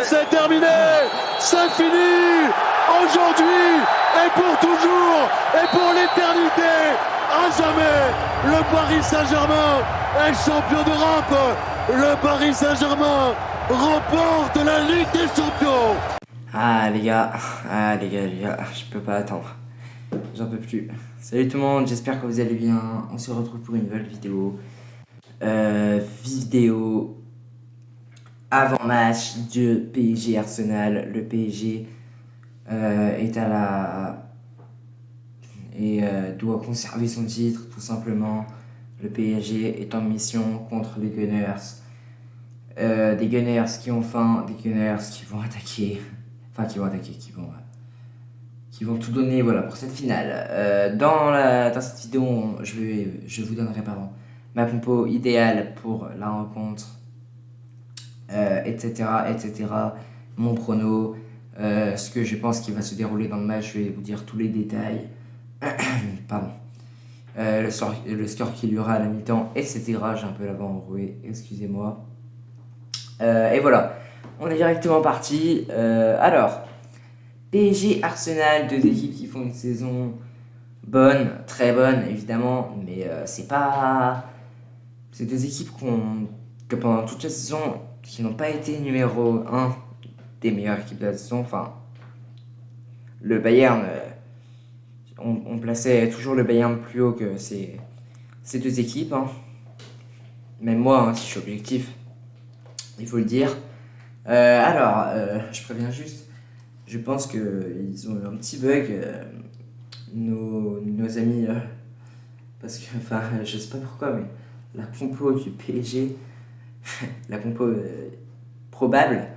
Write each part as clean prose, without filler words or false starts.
c'est terminé, c'est fini. Aujourd'hui, et pour toujours, et pour l'éternité, à jamais, le Paris Saint-Germain est champion d'Europe. Le Paris Saint-Germain remporte la Ligue des Champions. Ah les gars, je peux pas attendre. J'en peux plus. Salut tout le monde, j'espère que vous allez bien. On se retrouve pour une nouvelle vidéo. Vidéo avant-match de PSG Arsenal. Le PSG est à la... et doit conserver son titre tout simplement. Le PSG est en mission contre les Gunners. Des Gunners qui ont faim, des Gunners qui vont attaquer. Enfin, qui vont tout donner voilà, pour cette finale. Dans cette vidéo, je vous donnerai ma compo idéale pour la rencontre, etc. Mon prono, ce que je pense qui va se dérouler dans le match, je vais vous dire tous les détails. Pardon. Le score qu'il y aura à la mi-temps, etc. J'ai un peu la voix enrouée, excusez-moi. Et voilà, on est directement parti. Alors, PSG, Arsenal, deux équipes qui font une saison bonne, très bonne évidemment, mais c'est deux équipes que pendant toute la saison, qui n'ont pas été numéro 1 des meilleures équipes de la saison. Enfin, le Bayern, on plaçait toujours le Bayern plus haut que ces deux équipes. Hein. Même moi, si je suis objectif, il faut le dire. Je préviens juste, je pense qu'ils ont eu un petit bug, nos amis, parce que, enfin, je sais pas pourquoi, mais la compo du PSG, la compo probable,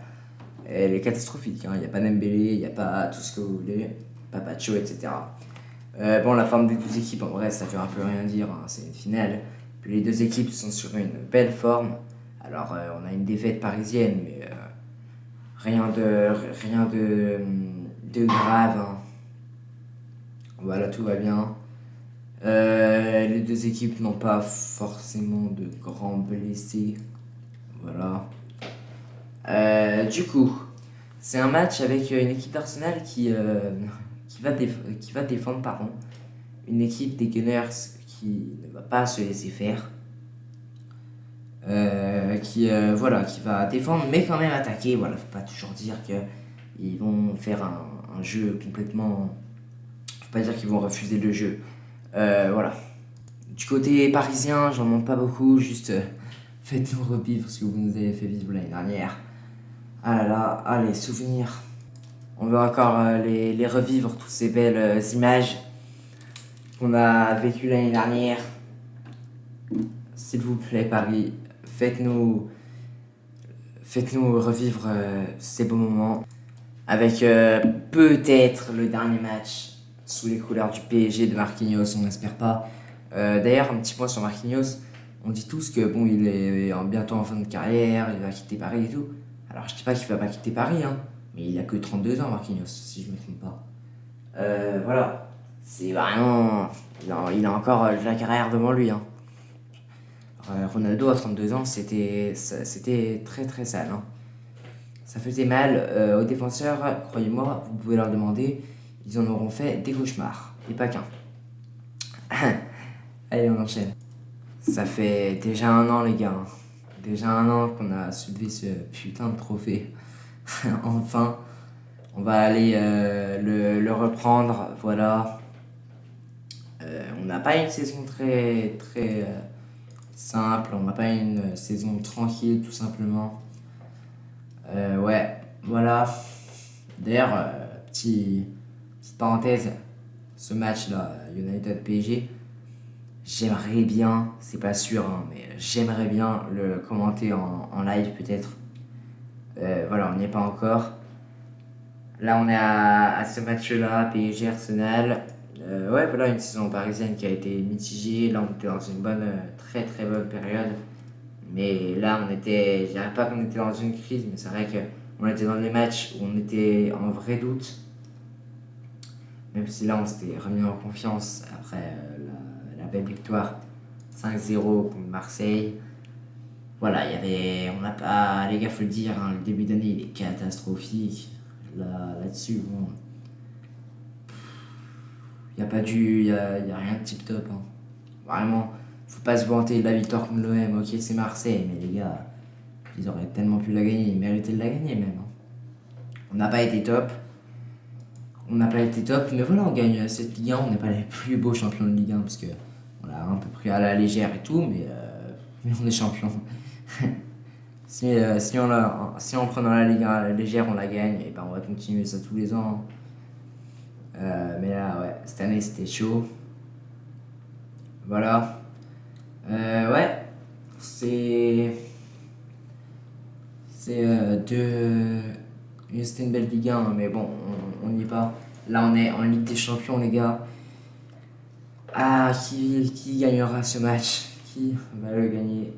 elle est catastrophique. Il n'y a pas Dembélé, il n'y a pas tout ce que vous voulez, pas Pacho, etc. Bon, la forme des deux équipes, en vrai, ça fait un peu rien dire, hein, c'est une finale. Puis les deux équipes sont sur une belle forme. Alors, on a une défaite parisienne, mais rien de grave. Hein. Voilà, tout va bien. Les deux équipes n'ont pas forcément de grands blessés. Voilà. Du coup, c'est un match avec une équipe d'Arsenal qui va défendre, pardon. Une équipe des Gunners qui ne va pas se laisser faire. Qui va défendre mais quand même attaquer. Voilà, faut pas toujours dire qu'ils vont faire un jeu complètement... Faut pas dire qu'ils vont refuser le jeu. Voilà. Du côté parisien, j'en montre pas beaucoup, juste faites-nous revivre ce que vous nous avez fait vivre l'année dernière. Ah là là, les souvenirs. On veut encore les revivre, toutes ces belles images qu'on a vécues l'année dernière. S'il vous plaît, Paris, faites-nous revivre ces beaux moments avec peut-être le dernier match sous les couleurs du PSG de Marquinhos, on n'espère pas. D'ailleurs, un petit point sur Marquinhos, on dit tous que bon, il est bientôt en fin de carrière, il va quitter Paris et tout. Alors je dis pas qu'il va pas quitter Paris, hein, mais il a que 32 ans Marquinhos, si je me trompe pas. Voilà, c'est vraiment... Il a encore la carrière devant lui. Hein. Ronaldo à 32 ans, c'était très très sale. Hein. Ça faisait mal aux défenseurs, croyez-moi, vous pouvez leur demander, ils en auront fait des cauchemars, et pas qu'un. Allez, on enchaîne. Ça fait déjà un an, les gars. Déjà un an qu'on a soulevé ce putain de trophée. Enfin, on va aller le reprendre, voilà. On n'a pas une saison très très simple, on n'a pas une saison tranquille, tout simplement. Ouais, voilà. D'ailleurs, petite parenthèse, ce match-là, United PSG, j'aimerais bien, c'est pas sûr, hein, mais j'aimerais bien le commenter en live peut-être. Voilà, on n'y est pas encore. Là, on est à ce match-là, PSG Arsenal. Ouais, voilà, une saison parisienne qui a été mitigée. Là, on était dans une très très bonne période. Mais là, je dirais pas qu'on était dans une crise, mais c'est vrai qu'on était dans des matchs où on était en vrai doute. Même si là, on s'était remis en confiance après la belle victoire 5-0 contre Marseille. voilà, on n'a pas, les gars, faut le dire, hein, le début d'année, il est catastrophique. Là-dessus, bon, y a rien de tip top, hein. Vraiment, faut pas se vanter de la victoire contre l'OM. Ok, c'est Marseille, mais les gars, ils auraient tellement pu la gagner, ils méritaient de la gagner même, hein. On n'a pas été top. Mais voilà, on gagne cette Ligue 1. On n'est pas les plus beaux champions de Ligue 1 parce que on l'a un peu pris à la légère et tout, mais on est champion. Si en prenant la Ligue 1 à la légère, on la gagne, et ben on va continuer ça tous les ans. Mais là, ouais, cette année c'était chaud. Voilà. Ouais, c'est. C'était une belle Ligue 1, mais bon, on n'y est pas. Là, on est en Ligue des Champions, les gars. Ah, qui gagnera ce match? Qui va le gagner?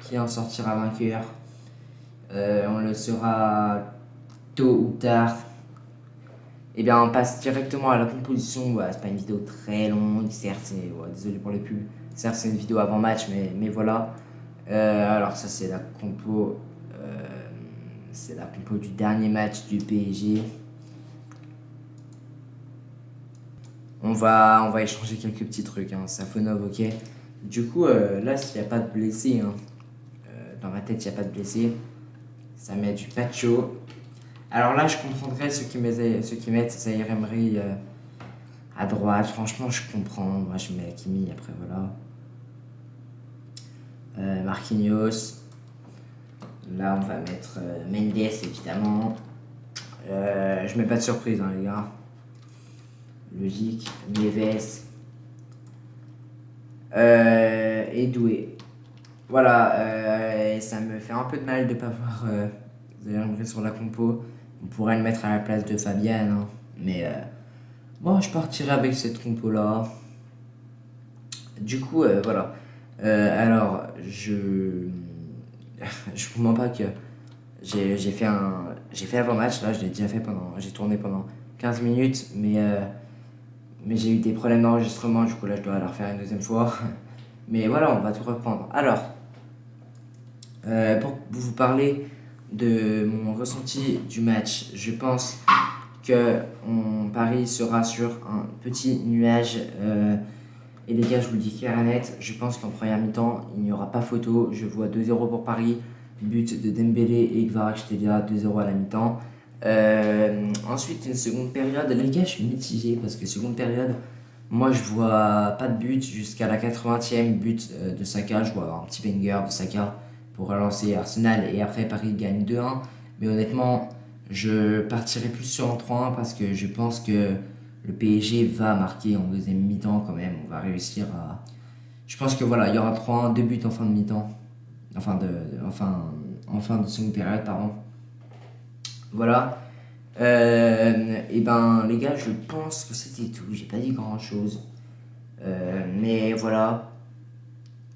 Qui en sortira vainqueur? On le saura tôt ou tard. Eh bien, on passe directement à la composition. Ouais, c'est pas une vidéo très longue, certes, désolé pour les pubs. Certes, c'est une vidéo avant match, mais voilà. Alors, ça, c'est la compo. C'est la compo du dernier match du PSG. On va échanger quelques petits trucs, hein. Safonov, ok. Du coup, là, s'il n'y a pas de blessés, hein, dans ma tête, il n'y a pas de blessés. Ça met du Pacho. Alors là, je comprendrais ceux qui mettent Zaïre Emery à droite. Franchement, je comprends. Moi, je mets Hakimi, après, voilà. Marquinhos. Là, on va mettre Mendes, évidemment. Je mets pas de surprise, hein, les gars. Logique. Nieves. Et Doué. Voilà. Et ça me fait un peu de mal de ne pas voir Zaïre Emery sur la compo. On pourrait le mettre à la place de Fabian, hein. Mais moi, je partirai avec cette compo-là. Du coup, voilà. Alors, je vous mens pas que j'ai fait l'avant-match. Là, je l'ai déjà fait j'ai tourné pendant 15 minutes, mais j'ai eu des problèmes d'enregistrement. Du coup, là, je dois la refaire une deuxième fois. Mais voilà, on va tout reprendre. Alors, pour vous parler de mon ressenti du match, je pense que Paris sera sur un petit nuage. Et les gars, je vous le dis clair et net, je pense qu'en première mi-temps, il n'y aura pas photo. Je vois 2-0 pour Paris, but de Dembélé et Kvaratskhelia, 2-0 à la mi-temps. Ensuite, une seconde période. Les gars, je suis mitigé parce que seconde période, moi, je vois pas de but jusqu'à la 80e but de Saka. Je vois un petit banger de Saka pour relancer Arsenal et après Paris gagne 2-1. Mais honnêtement, je partirai plus sur un 3-1 parce que je pense que le PSG va marquer en deuxième mi-temps quand même. On va réussir à. Je pense que voilà, il y aura 3-1, 2 buts en fin de mi-temps. En fin de seconde période, pardon. Voilà. Et ben les gars, je pense que c'était tout. J'ai pas dit grand chose. Mais voilà.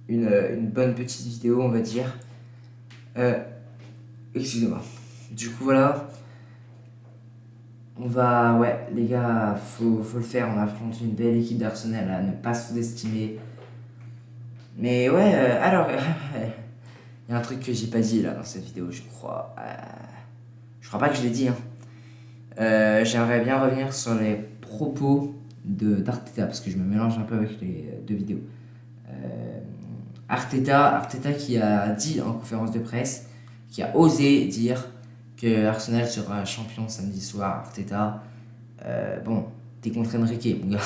Une bonne petite vidéo, on va dire. Excusez-moi. Du coup, voilà. Ouais, les gars, faut le faire. On affronte une belle équipe d'Arsenal à ne pas sous-estimer. Mais ouais, alors, il y a un truc que j'ai pas dit là dans cette vidéo, je crois. Je crois pas que je l'ai dit, hein. J'aimerais bien revenir sur les propos d'Arteta parce que je me mélange un peu avec les deux vidéos. Arteta qui a dit en conférence de presse, qui a osé dire que Arsenal sera champion samedi soir. Arteta, bon, t'es contre Enrique, mon gars.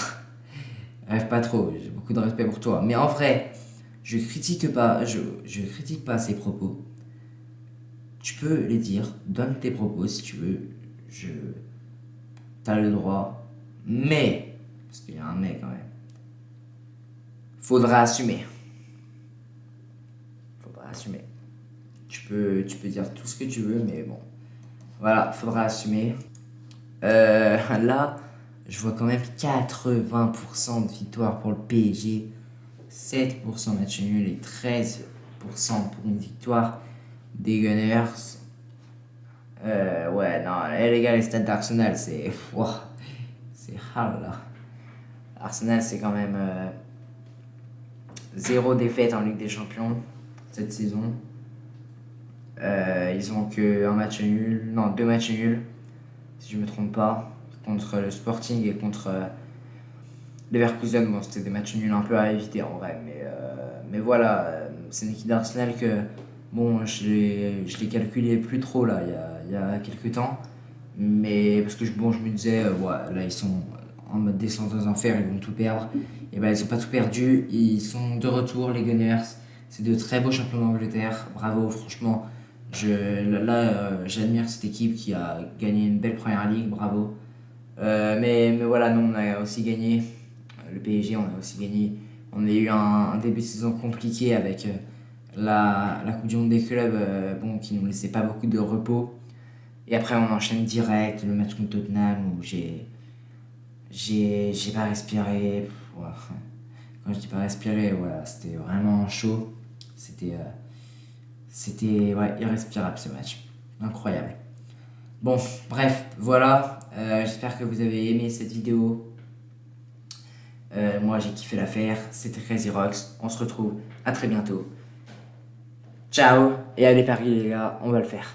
Rêve pas trop, j'ai beaucoup de respect pour toi. Mais en vrai, je critique pas ses propos. Tu peux les dire, donne tes propos si tu veux. T'as le droit. Mais, parce qu'il y a un mais quand même, faudra assumer. Tu peux dire tout ce que tu veux, mais bon. Voilà, faudra assumer. Là, je vois quand même 80% de victoire pour le PSG, 7% de match nul et 13% pour une victoire des Gunners. Ouais, non, les gars, les stats d'Arsenal, c'est. Wow, c'est hard là. Arsenal, c'est quand même 0 défaite en Ligue des Champions. cette saison. Ils ont que deux matchs nuls, si je me trompe pas, contre le Sporting et contre Leverkusen. Bon, c'était des matchs nuls un peu à éviter en vrai, mais voilà, c'est une équipe d'Arsenal que bon, je l'ai calculé plus trop là, il y a quelques temps, mais parce que je me disais, ouais, là ils sont en mode descente aux enfers, ils vont tout perdre. Et ben ils ont pas tout perdu, ils sont de retour les Gunners. C'est de très beaux champions d'Angleterre, bravo, franchement. J'admire cette équipe qui a gagné une belle première ligue, bravo. Mais voilà, nous on a aussi gagné, le PSG on a aussi gagné. On a eu un début de saison compliqué avec la Coupe du Monde des clubs qui nous laissait pas beaucoup de repos. Et après on enchaîne direct le match contre Tottenham où j'ai pas respiré. Ouais. Quand je dis pas respirer, voilà, c'était vraiment chaud. C'était irrespirable ce match. Incroyable. Bon, bref, voilà. J'espère que vous avez aimé cette vidéo. Moi, j'ai kiffé la faire. C'était Crazy Rocks. On se retrouve à très bientôt. Ciao. Et allez, Paris, les gars, on va le faire.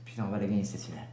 Putain, on va la gagner cette finale.